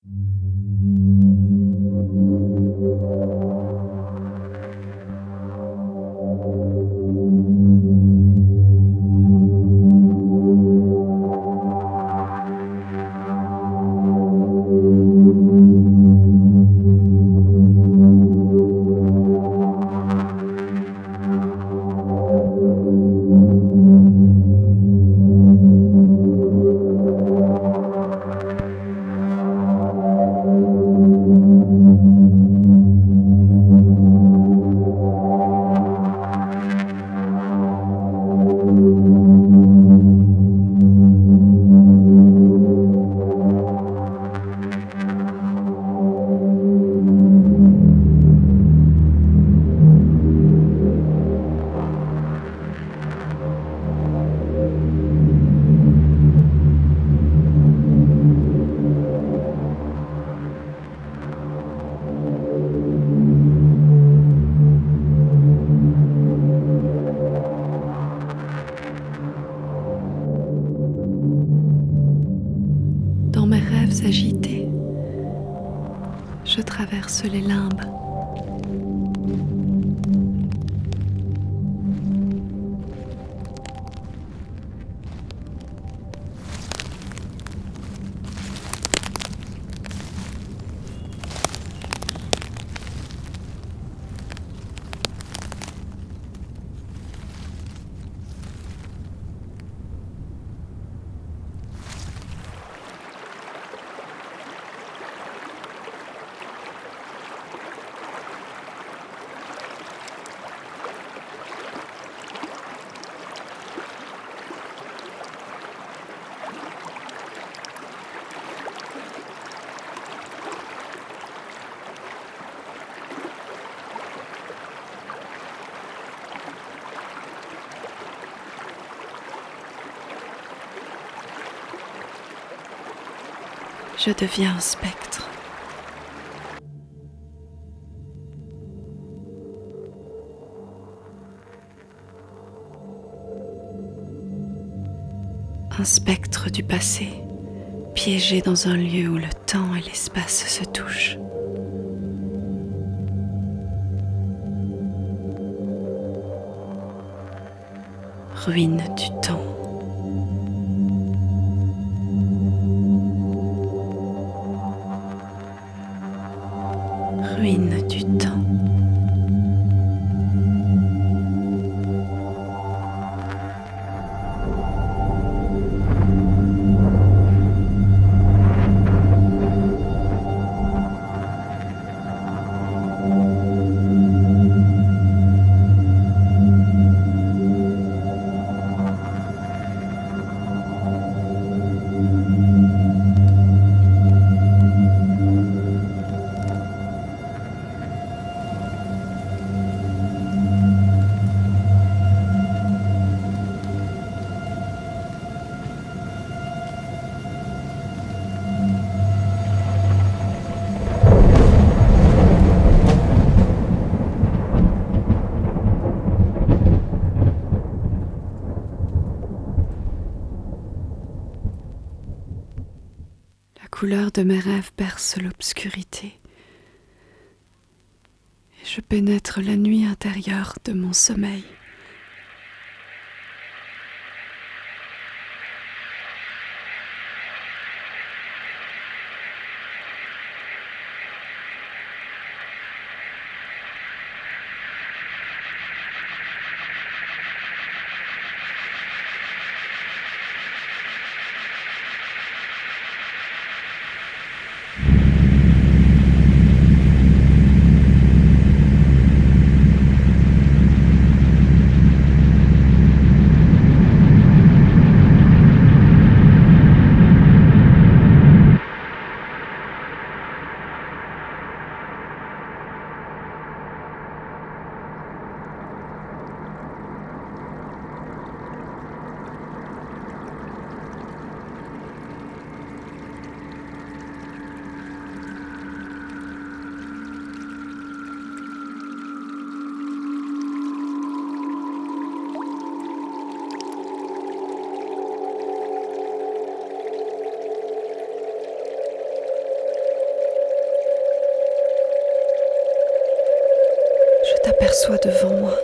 Dans mes rêves agités, je traverse les limbes. Je deviens un spectre. Un spectre du passé, piégé dans un lieu où le temps et l'espace se touchent. Ruine du temps. Ruine du temps. La couleur de mes rêves perce l'obscurité et je pénètre la nuit intérieure de mon sommeil. t'aperçois devant moi,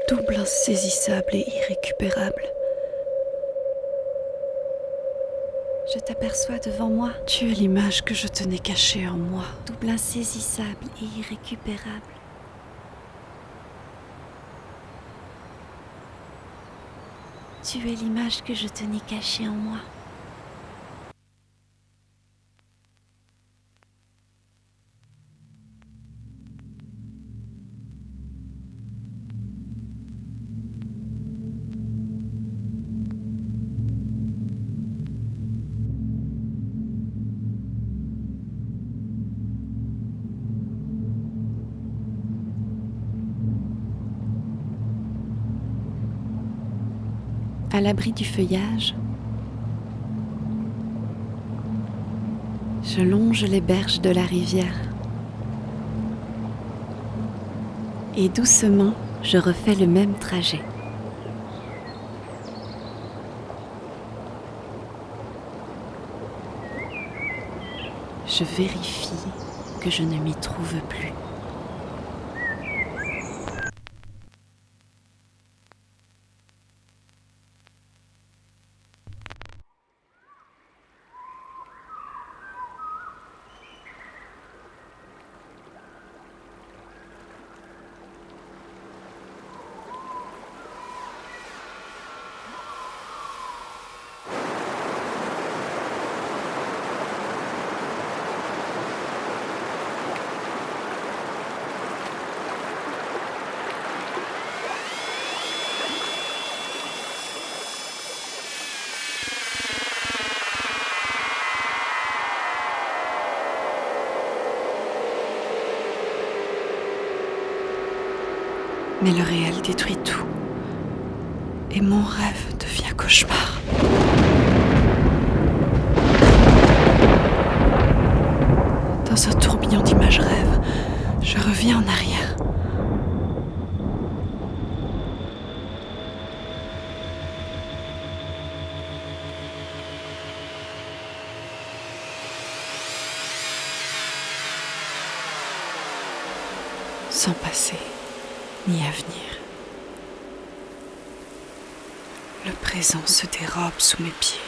double insaisissable et irrécupérable. Je t'aperçois devant moi. Tu es l'image que je tenais cachée en moi, double insaisissable et irrécupérable. Tu es l'image que je tenais cachée en moi. À l'abri du feuillage, je longe les berges de la rivière et doucement je refais le même trajet. Je vérifie que je ne m'y trouve plus. Mais le réel détruit tout, et mon rêve devient cauchemar. Dans un tourbillon d'images rêves, je reviens en arrière. Sans passé ni avenir. Le présent se dérobe sous mes pieds.